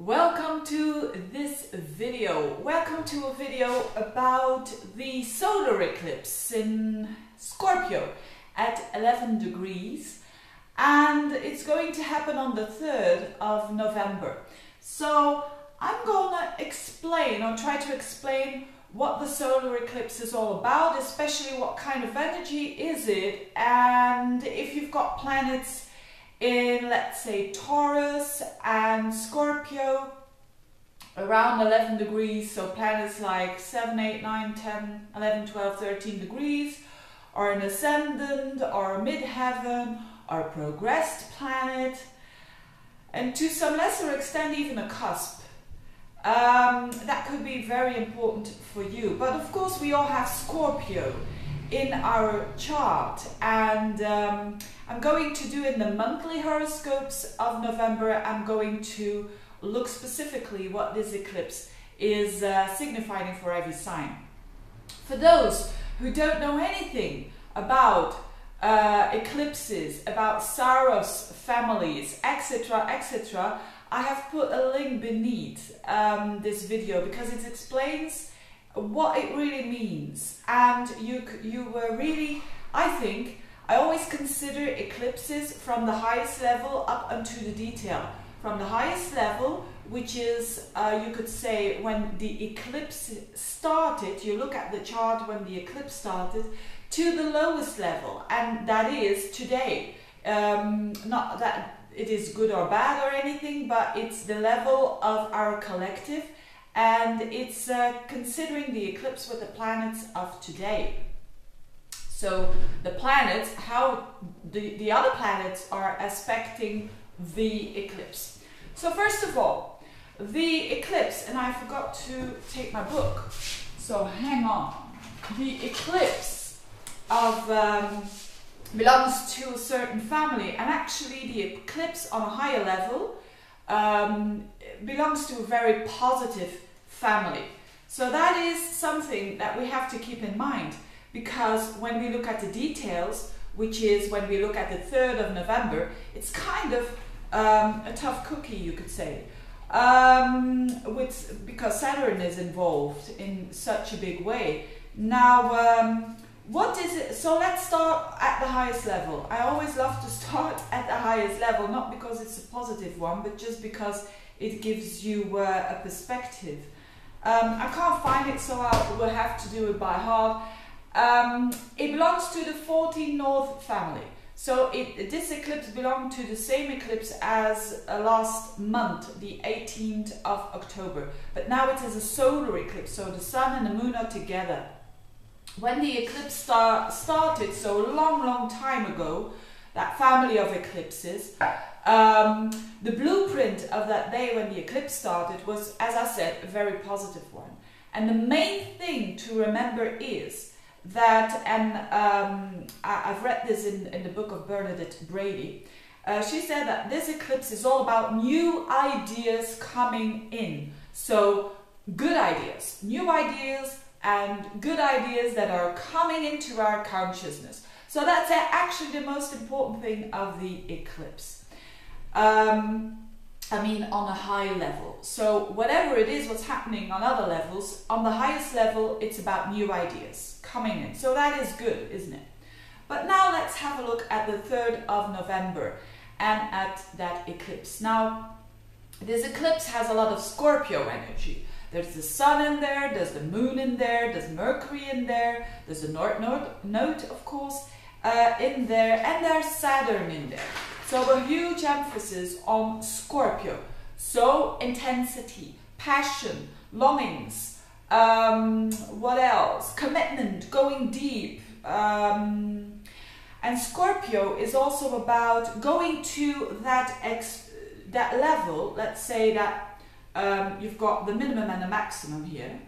Welcome to this video. Welcome to a video about the solar eclipse in Scorpio at 11 degrees, and it's going to happen on the 3rd of November. So I'm gonna explain or try to explain what the solar eclipse is all about, especially what kind of energy is it, and if you've got planets in, let's say, Taurus and Scorpio around 11 degrees, so planets like 7, 8, 9, 10, 11, 12, 13 degrees, or an ascendant, or a midheaven, or a progressed planet, and to some lesser extent even a cusp. That could be very important for you. But of course we all have Scorpio in our chart, and I'm going to do in the monthly horoscopes of November, I'm going to look specifically what this eclipse is signifying for every sign. For those who don't know anything about eclipses, about Saros families, etc., etc., I have put a link beneath this video because it explains what it really means, and you were really, I think, I always consider eclipses from the highest level up unto the detail. From the highest level, which is, you could say, when the eclipse started, you look at the chart when the eclipse started, to the lowest level, and that is today. Not that it is good or bad or anything, but it's the level of our collective, and it's considering the eclipse with the planets of today. So the planets, how the other planets are aspecting the eclipse. So first of all, the eclipse, and I forgot to take my book, so hang on. The eclipse of belongs to a certain family, and actually the eclipse on a higher level belongs to a very positive family. So that is something that we have to keep in mind, because when we look at the details, which is when we look at the 3rd of November, it's kind of a tough cookie, you could say, because Saturn is involved in such a big way. Now, what is it? So let's start at the highest level. I always love to start at the highest level, not because it's a positive one, but just because it gives you a perspective. I can't find it, so I will have to do it by heart. It belongs to the 14 North family. So this eclipse belonged to the same eclipse as last month, the 18th of October. But now it is a solar eclipse, so the sun and the moon are together. When the eclipse started, so a long time ago, that family of eclipses, the blueprint of that day when the eclipse started was, as I said, a very positive one. And the main thing to remember is that, and I've read this in the book of Bernadette Brady, she said that this eclipse is all about new ideas coming in. So good ideas, new ideas, and good ideas that are coming into our consciousness. So that's actually the most important thing of the eclipse. I mean, on a high level. So whatever it is, what's happening on other levels, on the highest level, it's about new ideas coming in. So that is good, isn't it? But now let's have a look at the 3rd of November and at that eclipse. Now, this eclipse has a lot of Scorpio energy. There's the sun in there, there's the moon in there, there's Mercury in there, there's the North Node, of course, in there, and there's Saturn in there. So a huge emphasis on Scorpio. So intensity, passion, longings, what else? Commitment, going deep. And Scorpio is also about going to that level. Let's say that you've got the minimum and the maximum here.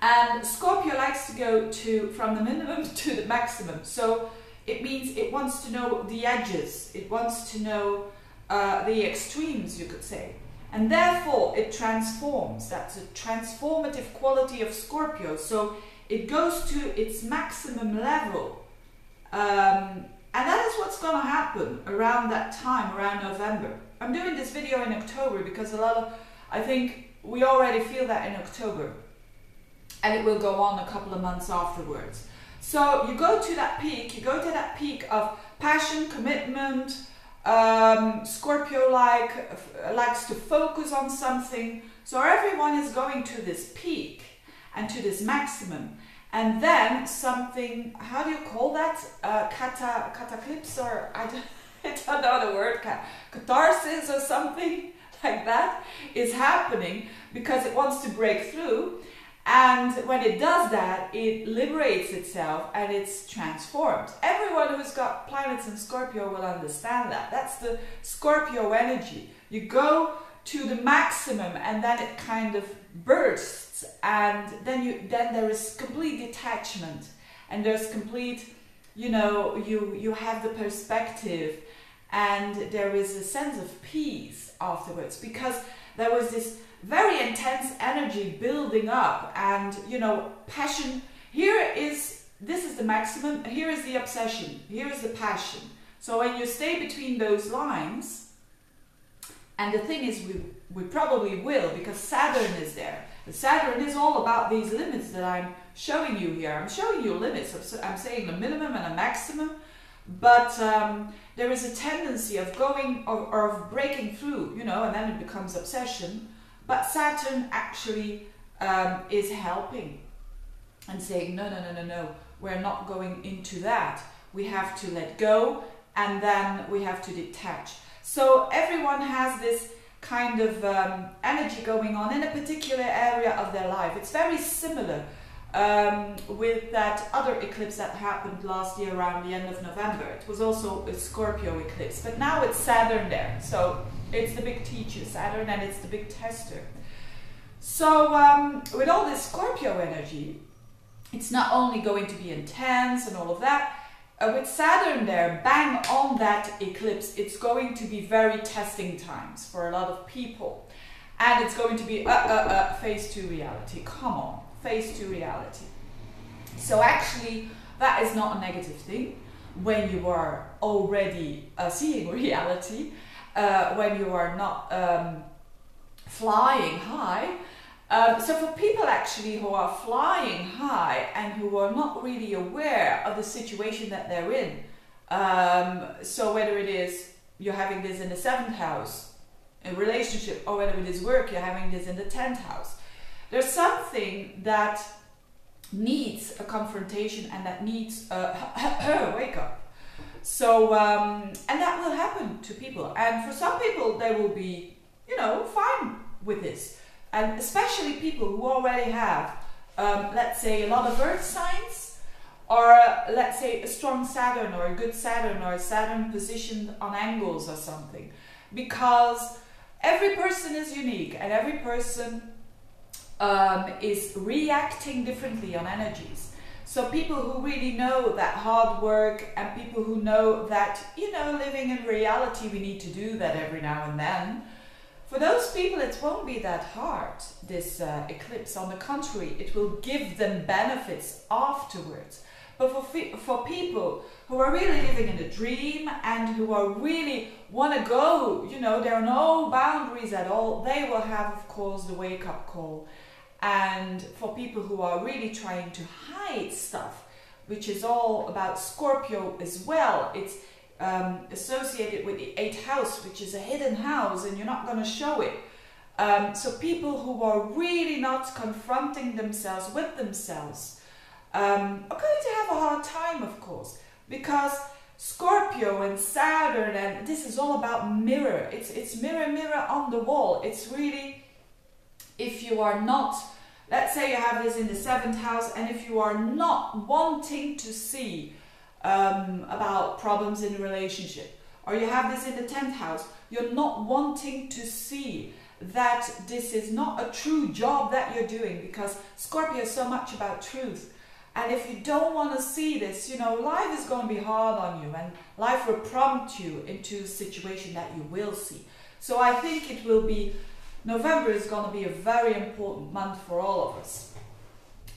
And Scorpio likes to go from the minimum to the maximum. So it means it wants to know the edges. It wants to know the extremes, you could say. And therefore it transforms. That's a transformative quality of Scorpio. So it goes to its maximum level. And that is what's going to happen around that time, around November. I'm doing this video in October because I think we already feel that in October, and it will go on a couple of months afterwards. So you go to that peak of passion, commitment. Scorpio likes to focus on something. So everyone is going to this peak and to this maximum. And then something, how do you call that? Cataclysm, or I don't know the word, catharsis or something like that is happening because it wants to break through. And when it does that, it liberates itself and it's transformed. Everyone who's got planets in Scorpio will understand that. That's the Scorpio energy. You go to the maximum and then it kind of bursts, and then there is complete detachment, and there's complete, you know, you have the perspective, and there is a sense of peace afterwards, because there was this very intense energy building up, and you know, passion. This is the maximum, here is the obsession, here is the passion. So when you stay between those lines, and the thing is, we probably will, because Saturn is there. The Saturn is all about these limits that I'm showing you here. I'm showing you limits. I'm saying a minimum and a maximum, but there is a tendency of going or of breaking through, you know, and then it becomes obsession. But Saturn actually is helping and saying, no, we're not going into that. We have to let go, and then we have to detach. So everyone has this kind of energy going on in a particular area of their life. It's very similar with that other eclipse that happened last year around the end of November. It was also a Scorpio eclipse, but now it's Saturn there. So it's the big teacher, Saturn, and it's the big tester. So with all this Scorpio energy, it's not only going to be intense and all of that. With Saturn there, bang on that eclipse, it's going to be very testing times for a lot of people. And it's going to be phase 2 reality. Come on, phase 2 reality. So actually, that is not a negative thing when you are already seeing reality, when you are not flying high. So for people actually who are flying high and who are not really aware of the situation that they're in, so whether it is you're having this in the 7th house, a relationship, or whether it is work, you're having this in the 10th house, there's something that needs a confrontation and that needs a wake up. So, and that will happen to people. And for some people, they will be, you know, fine with this. And especially people who already have, let's say, a lot of earth signs, or let's say a strong Saturn or a good Saturn, or a Saturn positioned on angles or something. Because every person is unique, and every person is reacting differently on energies. So people who really know that hard work, and people who know that, you know, living in reality, we need to do that every now and then. For those people, it won't be that hard, this eclipse. On the contrary, it will give them benefits afterwards. But for people who are really living in a dream and who are really want to go, you know, there are no boundaries at all, they will have, of course, the wake-up call. And for people who are really trying to hide stuff, which is all about Scorpio as well, it's associated with the 8th house, which is a hidden house, and you're not going to show it. So people who are really not confronting themselves with themselves are going to have a hard time, of course, because Scorpio and Saturn, and this is all about mirror. It's mirror, mirror on the wall. It's really, if you are not, let's say you have this in the 7th house, and if you are not wanting to see about problems in a relationship, or you have this in the 10th house, you're not wanting to see that this is not a true job that you're doing, because Scorpio is so much about truth. And if you don't want to see this, you know, life is going to be hard on you, and life will prompt you into a situation that you will see. So I think it will be, November is going to be a very important month for all of us.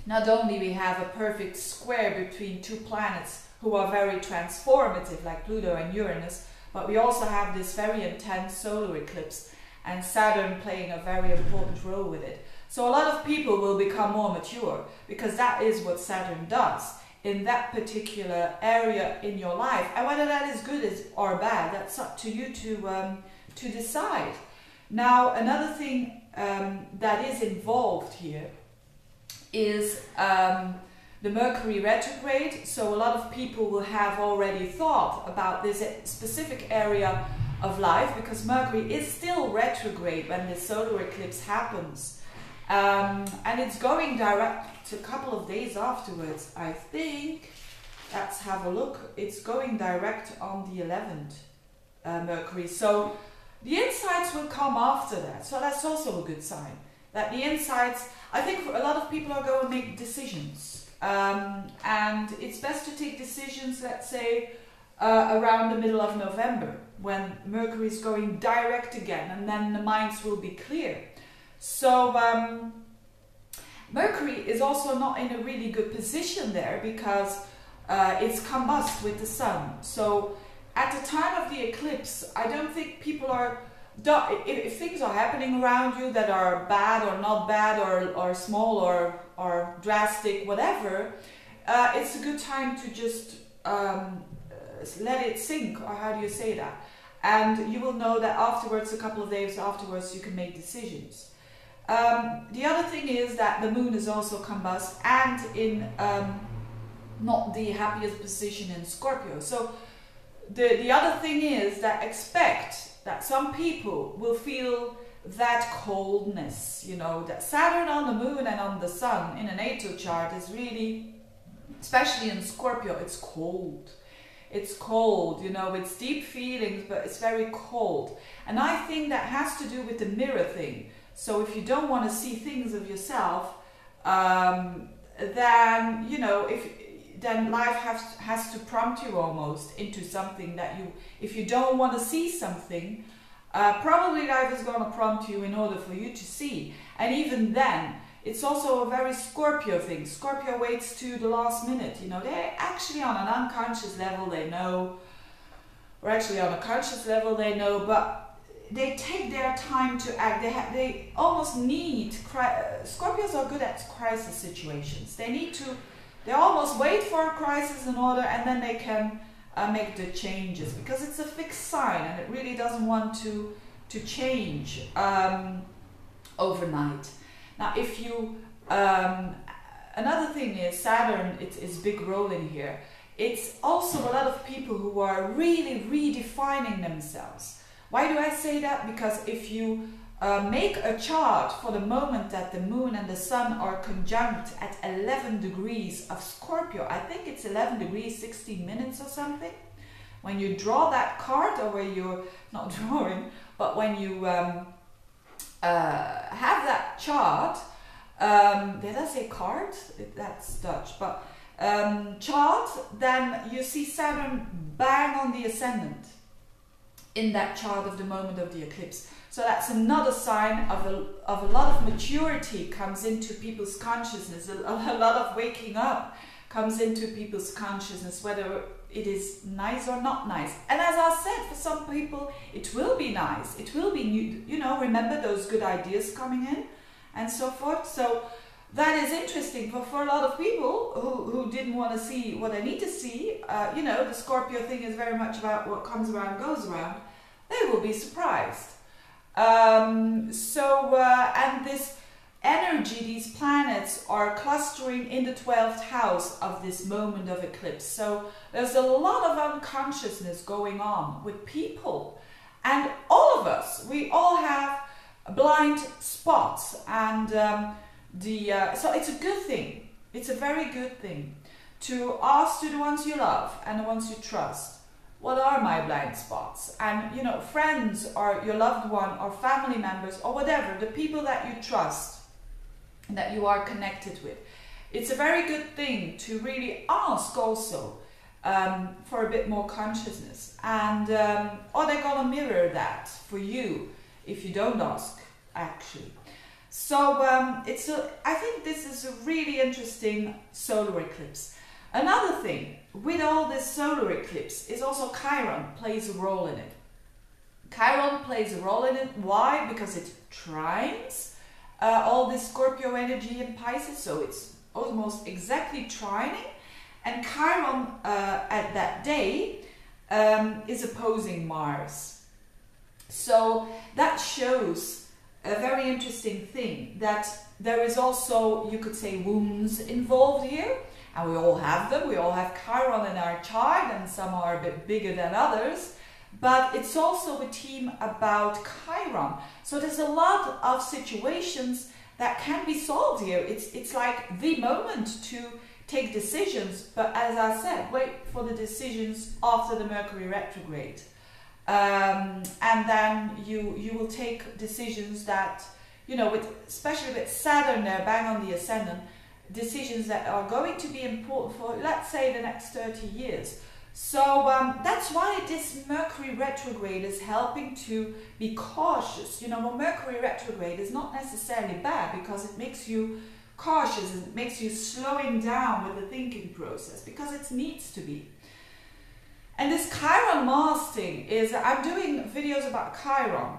Not only we have a perfect square between two planets who are very transformative, like Pluto and Uranus, But we also have this very intense solar eclipse and Saturn playing a very important role with it. So a lot of people will become more mature because that is what Saturn does in that particular area in your life. And whether that is good or bad, that's up to you to decide. Now, another thing that is involved here is the Mercury Retrograde. So a lot of people will have already thought about this specific area of life because Mercury is still retrograde when the solar eclipse happens. And it's going direct a couple of days afterwards, I think. Let's have a look. It's going direct on the 11th, Mercury. So the insights will come after that. So that's also a good sign. That the insights, I think a lot of people are going to make decisions. And it's best to take decisions, let's say, around the middle of November, when Mercury is going direct again, and then the minds will be clear. So Mercury is also not in a really good position there because it's combust with the Sun. So at the time of the eclipse, I don't think people are, if things are happening around you that are bad or not bad or small or drastic, whatever, it's a good time to just let it sink, or how do you say that? And you will know that afterwards, a couple of days afterwards, you can make decisions. The other thing is that the moon is also combust and in not the happiest position in Scorpio. So the other thing is that expect that some people will feel that coldness, you know, that Saturn on the moon and on the sun in a natal chart is really, especially in Scorpio, it's cold. It's cold, you know, it's deep feelings, but it's very cold. And I think that has to do with the mirror thing. So if you don't want to see things of yourself, then, you know, then life has to prompt you almost into something that if you don't want to see something, probably life is going to prompt you in order for you to see. And even then, it's also a very Scorpio thing. Scorpio waits to the last minute, you know, they're actually on an unconscious level, they know, or actually on a conscious level, they know, but they take their time to act. They almost need, Scorpios are good at crisis situations. They almost wait for a crisis in order, and then they can make the changes, because it's a fixed sign and it really doesn't want to change overnight. Now, if you, another thing is Saturn, it's big role in here. It's also a lot of people who are really redefining themselves. Why do I say that? Because if you make a chart for the moment that the moon and the sun are conjunct at 11 degrees of Scorpio, I think it's 11 degrees 16 minutes or something. When you draw that card, or when you're not drawing, but when you have that chart, did I say card? That's Dutch, but chart, then you see Saturn bang on the ascendant in that chart of the moment of the eclipse. So that's another sign of a lot of maturity comes into people's consciousness, a lot of waking up comes into people's consciousness, whether it is nice or not nice. And as I said, for some people it will be nice, it will be new, you know, remember those good ideas coming in and so forth. So that is interesting, but for a lot of people who didn't want to see what they need to see, you know, the Scorpio thing is very much about what comes around goes around. They will be surprised. And this energy, these planets are clustering in the 12th house of this moment of eclipse. So there's a lot of unconsciousness going on with people, and all of us, we all have blind spots, and so it's a good thing. It's a very good thing to ask to the ones you love and the ones you trust, what are my blind spots? And, you know, friends or your loved one or family members or whatever, the people that you trust and that you are connected with. It's a very good thing to really ask also for a bit more consciousness. And or they're going to mirror that for you if you don't ask, actually. So I think this is a really interesting solar eclipse. Another thing with all this solar eclipse is also Chiron plays a role in it. Chiron plays a role in it. Why? Because it trines all this Scorpio energy in Pisces, so it's almost exactly trining. And Chiron at that day is opposing Mars. So that shows a very interesting thing, that there is also, you could say, wounds involved here. And we all have them. We all have Chiron in our chart, and some are a bit bigger than others. But it's also a theme about Chiron. So there's a lot of situations that can be solved here. It's like the moment to take decisions. But as I said, wait for the decisions after the Mercury retrograde. And then you will take decisions that, you know, especially with Saturn there, bang on the ascendant, decisions that are going to be important for, let's say, the next 30 years. So that's why this Mercury retrograde is helping to be cautious. You know, well, Mercury retrograde is not necessarily bad because it makes you cautious, it makes you slowing down with the thinking process, because it needs to be. And this Chiron Mars thing is, I'm doing videos about Chiron.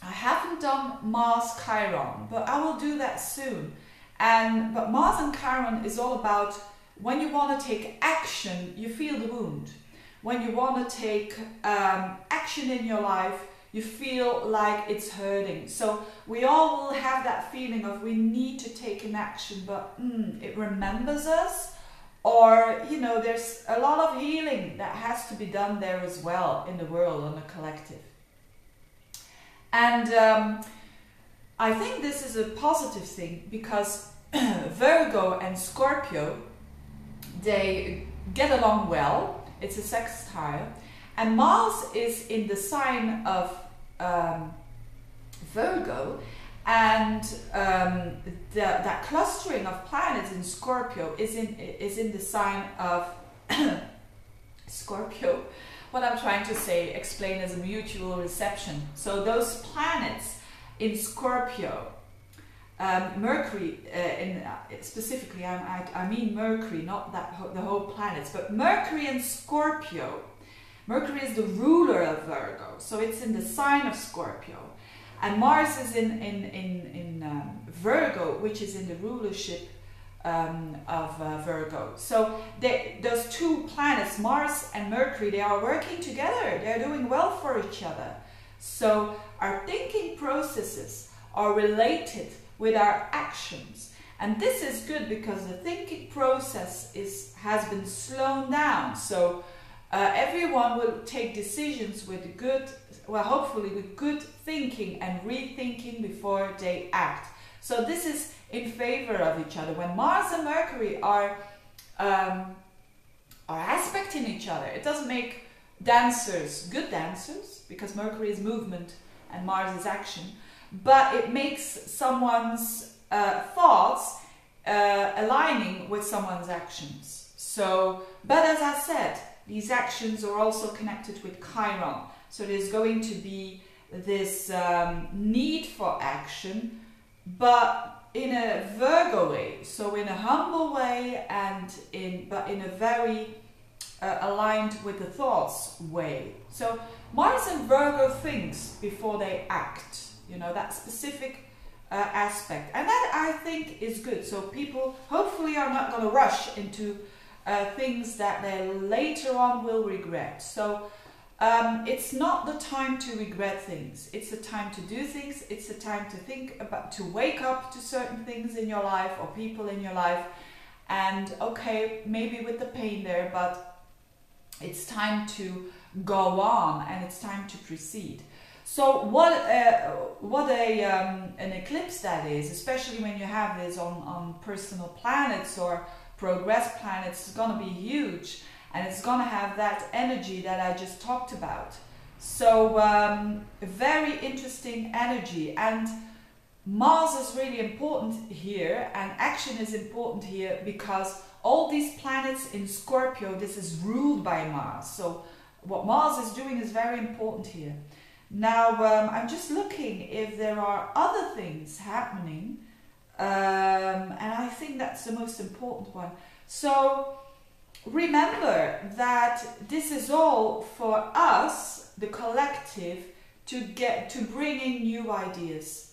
I haven't done Mars Chiron, but I will do that soon. But Mars and Chiron is all about when you want to take action, you feel the wound. When you want to take action in your life, you feel like it's hurting. So we all will have that feeling of we need to take an action, but it remembers us. Or, you know, there's a lot of healing that has to be done there as well in the world, on the collective. And I think this is a positive thing, because Virgo and Scorpio, they get along well. It's a sextile. And Mars is in the sign of Virgo. And that clustering of planets in Scorpio is in the sign of Scorpio. What I'm trying to say, explain as a mutual reception. So those planets in Scorpio, Mercury, specifically, I mean Mercury, not the whole planets, but Mercury and Scorpio. Mercury is the ruler of Virgo, so it's in the sign of Scorpio. And Mars is in Virgo, which is in the rulership of Virgo. So those two planets, Mars and Mercury, they are working together. They're doing well for each other. So our thinking processes are related with our actions. And this is good because the thinking process has been slowed down. So everyone will take decisions with good, well, hopefully with good thinking and rethinking before they act. So this is in favor of each other. When Mars and Mercury are aspecting each other, it doesn't make dancers good dancers, because Mercury is movement and Mars is action, but it makes someone's thoughts aligning with someone's actions. So, but as I said, these actions are also connected with Chiron. So there's going to be this need for action, but in a Virgo way, so in a humble way, and but in a very aligned with the thoughts way. So Mars and Virgo thinks before they act, you know, that specific aspect, and that I think is good. So people hopefully are not going to rush into things that they later on will regret. So it's not the time to regret things. It's the time to do things. It's the time to think about, to wake up to certain things in your life or people in your life. And okay, maybe with the pain there, but it's time to go on and it's time to proceed. So what an eclipse that is, especially when you have this on personal planets or progress planets, is going to be huge, and it's going to have that energy that I just talked about. So very interesting energy, and Mars is really important here, and action is important here, because all these planets in Scorpio, this is ruled by Mars. So what Mars is doing is very important here. Now I'm just looking if there are other things happening, and I think that's the most important one. So remember that this is all for us, the collective, to bring in new ideas.